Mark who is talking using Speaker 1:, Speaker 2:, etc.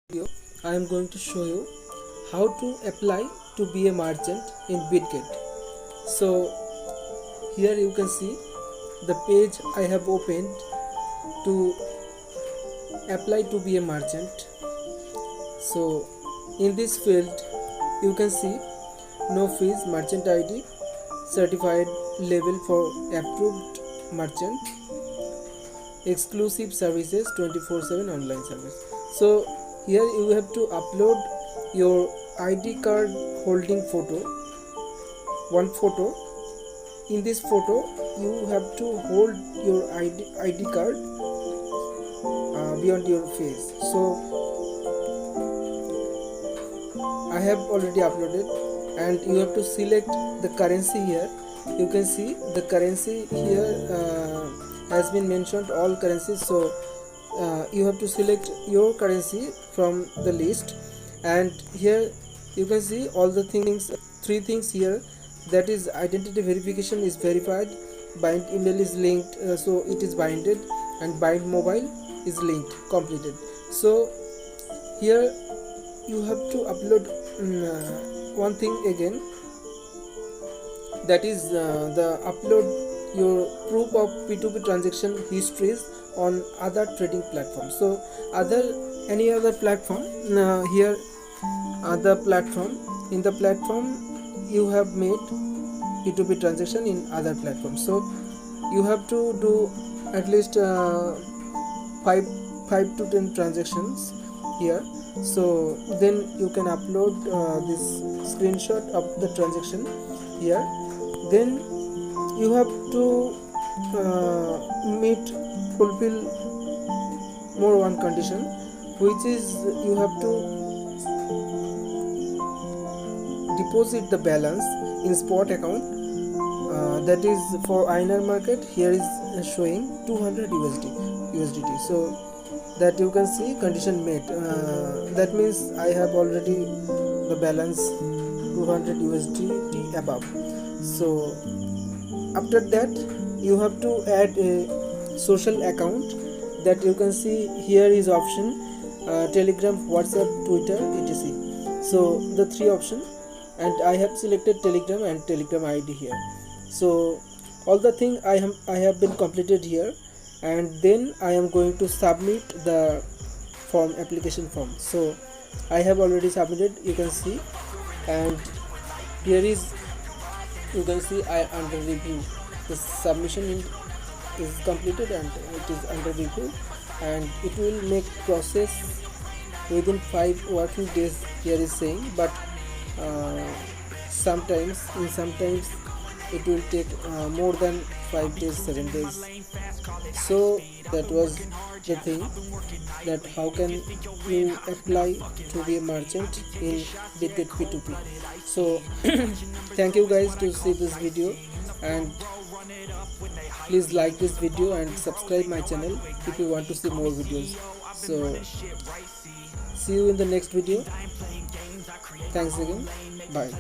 Speaker 1: Video, I am going to show you how to apply to be a merchant in Bitget. So here you can see the page I have opened to apply to be a merchant. So in this field you can see no fees, merchant ID, certified level for approved merchant, exclusive services, 24/7 online service. So here you have to upload your ID card holding photo, one photo. In this photo you have to hold your ID card beyond your face. So I have already uploaded, and you have to select the currency here. You can see the currency here has been mentioned, all currencies. So you have to select your currency from the list, and here you can see all the things, three things here. That is, identity verification is verified, bind email is linked, so it is binded, and bind mobile is linked, completed. So here you have to upload one thing again, that is the upload your proof of P2P transaction histories on other trading platforms. So any other platform, here other platform, in the platform you have made P2P transaction in other platforms. So you have to do at least 5 to 10 transactions here. So then you can upload this screenshot of the transaction here. Then you have to fulfill more one condition, which is you have to deposit the balance in spot account, that is for INR market. Here is showing 200 USDT. So that you can see condition met. That means I have already the balance 200 USDT above. So after that you have to add a social account, that you can see here is option Telegram, WhatsApp, Twitter, etc. So the three options, and I have selected Telegram and Telegram ID here. So all the thing I have been completed here, and then I am going to submit the form, application form. So I have already submitted, you can see, and here is, you can see I under review. The submission is completed and it is under review, and it will make process within 5 working days, here is saying, but sometimes it will take more than 5 days, 7 days. So that was the thing, that how can you apply to be a merchant in Bitget P2P. So thank you guys to see this video, and please like this video and subscribe my channel if you want to see more videos. So see you in the next video. Thanks again. Bye.